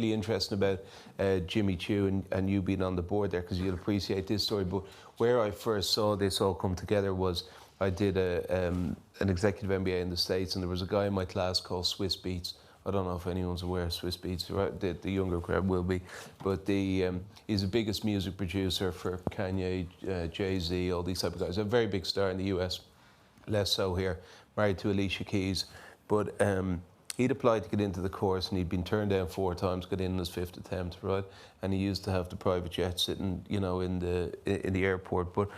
really interesting about Jimmy Choo and you being on the board there, because you'll appreciate this story. But where I first saw this all come together was I did an executive MBA in the States, and there was a guy in my class called Swizz Beatz. I don't know if anyone's aware of Swizz Beatz, right? The younger crowd will be. But he's the biggest music producer for Kanye, Jay-Z, all these type of guys. A very big star in the US, less so here. Married to Alicia Keys. But he'd applied to get into the course, and he'd been turned down 4 times, got in his 5th attempt, right? And he used to have the private jet sitting, you know, in the airport. But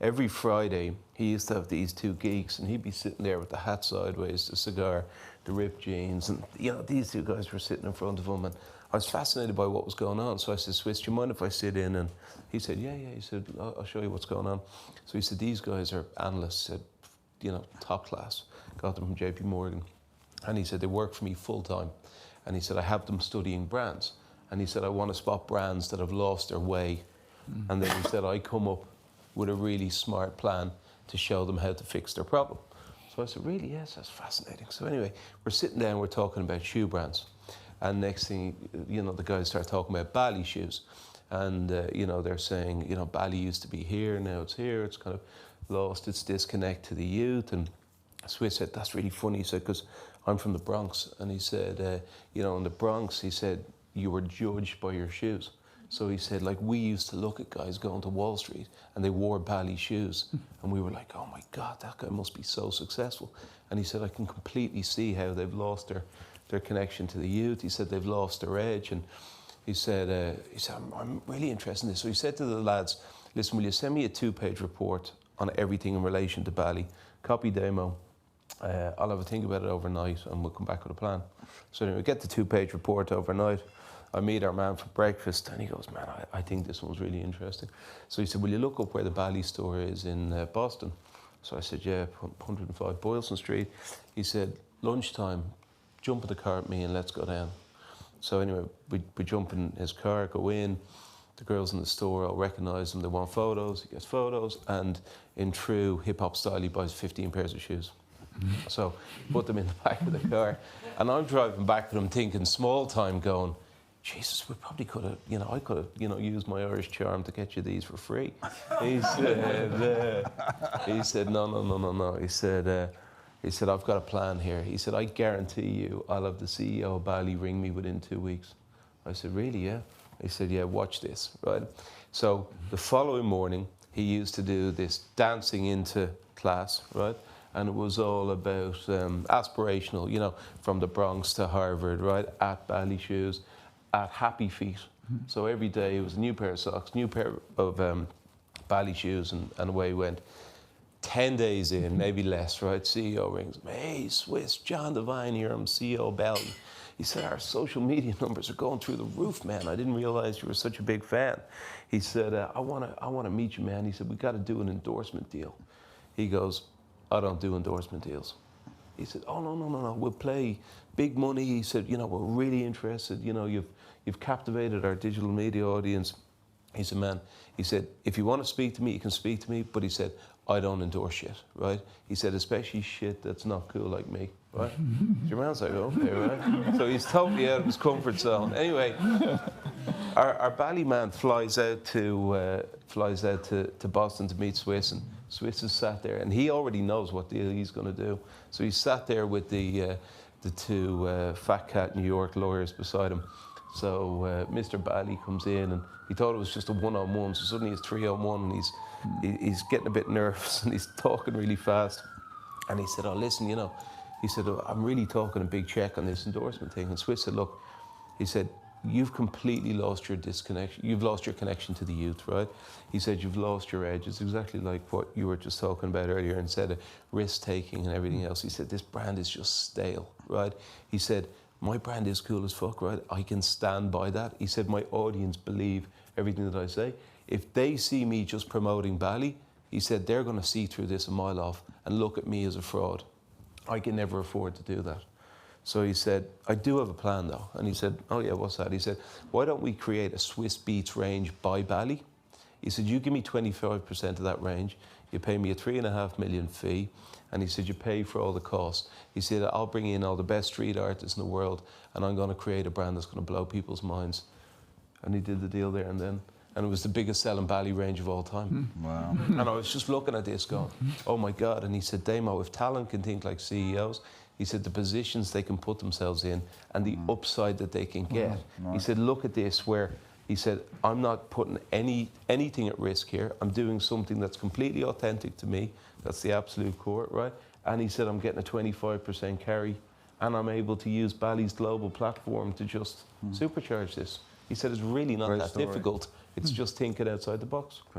every Friday, he used to have these 2 geeks, and he'd be sitting there with the hat sideways, the cigar, the ripped jeans, and you know, these 2 guys were sitting in front of him, and I was fascinated by what was going on. So I said, Swizz, do you mind if I sit in? And he said, yeah. He said, I'll show you what's going on. So he said, these guys are analysts, said, you know, top class. Got them from JP Morgan. And he said, they work for me full time. And he said, I have them studying brands. And he said, I want to spot brands that have lost their way. And then he said, I come up with a really smart plan to show them how to fix their problem. So I said, really? Yes, that's fascinating. So anyway, we're sitting down, we're talking about shoe brands. And next thing, you know, the guys start talking about Bally shoes. And, you know, they're saying, you know, Bally used to be here, now it's here. It's kind of lost its disconnect to the youth. And Swizz said, that's really funny. He said, because I'm from the Bronx. And he said, you know, in the Bronx, he said, you were judged by your shoes. So he said, like, we used to look at guys going to Wall Street and they wore Bally shoes. And we were like, oh my God, that guy must be so successful. And he said, I can completely see how they've lost their connection to the youth. He said, they've lost their edge. And he said, I'm really interested in this. So he said to the lads, listen, will you send me a 2-page report on everything in relation to Bally? Copy demo. I'll have a think about it overnight and we'll come back with a plan. So anyway, we get the 2-page report overnight. I meet our man for breakfast and he goes, man, I think this one's really interesting. So he said, will you look up where the Bally store is in Boston? So I said, yeah, 105 Boylston Street. He said, lunchtime, jump in the car with me and let's go down. So anyway, we jump in his car, go in. The girls in the store all recognise him. They want photos. He gets photos. And in true hip-hop style, he buys 15 pairs of shoes. So put them in the back of the car. And I'm driving back with him thinking small time going, Jesus, we probably could have, you know, I could have, you know, used my Irish charm to get you these for free. He said, no. He said, I've got a plan here. He said, I guarantee you I'll have the CEO of Bally ring me within 2 weeks. I said, really, yeah? He said, yeah, watch this, right? So the following morning, he used to do this dancing into class, right? And it was all about aspirational, you know, from the Bronx to Harvard, right? At Bally shoes, at Happy Feet. So every day it was a new pair of socks, new pair of Bally shoes, and away he went. 10 days in, maybe less, right? CEO rings me, hey, Swizz, John Devine here, I'm CEO of Bally. He said, our social media numbers are going through the roof, man. I didn't realize you were such a big fan. He said, I want to meet you, man. He said, we got to do an endorsement deal. He goes, I don't do endorsement deals. He said, oh, no, we'll play big money. He said, you know, we're really interested. You know, you've captivated our digital media audience. He said, man, he said, if you want to speak to me, you can speak to me. But he said, I don't endorse shit, right? He said, especially shit that's not cool like me, right? Your man's like, okay, right? So he's totally out of his comfort zone. Anyway, our Bally man flies out to Boston to meet Swizz, and Swizz is sat there, and he already knows what deal he's going to do. So he's sat there with the 2 fat cat New York lawyers beside him. So Mr. Bally comes in, and he thought it was just a one-on-one. So suddenly it's 3-on-1, and he's getting a bit nervous, and he's talking really fast. And he said, oh, listen, you know, he said, oh, I'm really talking a big check on this endorsement thing. And Swizz said, look, he said, you've completely lost your disconnection. You've lost your connection to the youth, right? He said, you've lost your edge. It's exactly like what you were just talking about earlier, instead of risk-taking and everything else. He said, this brand is just stale, right? He said, my brand is cool as fuck, right? I can stand by that. He said, my audience believe everything that I say. If they see me just promoting Bally, he said, they're going to see through this a mile off and look at me as a fraud. I can never afford to do that. So he said, I do have a plan though. And he said, oh yeah, what's that? He said, why don't we create a Swizz Beatz range by Bally? He said, you give me 25% of that range. you pay me a 3.5 million fee. And he said, you pay for all the costs. He said, I'll bring in all the best street artists in the world and I'm going to create a brand that's going to blow people's minds. And he did the deal there and then. And it was the biggest selling Bally range of all time. Wow. And I was just looking at this going, oh my God. And he said, Damo, if talent can think like CEOs, he said the positions they can put themselves in and the upside that they can get. Nice. He said, look at this where, he said, I'm not putting anything at risk here. I'm doing something that's completely authentic to me. That's the absolute core, right? And he said, I'm getting a 25% carry and I'm able to use Bally's global platform to just supercharge this. He said, it's really not Great that story. difficult. It's just thinking outside the box. Great.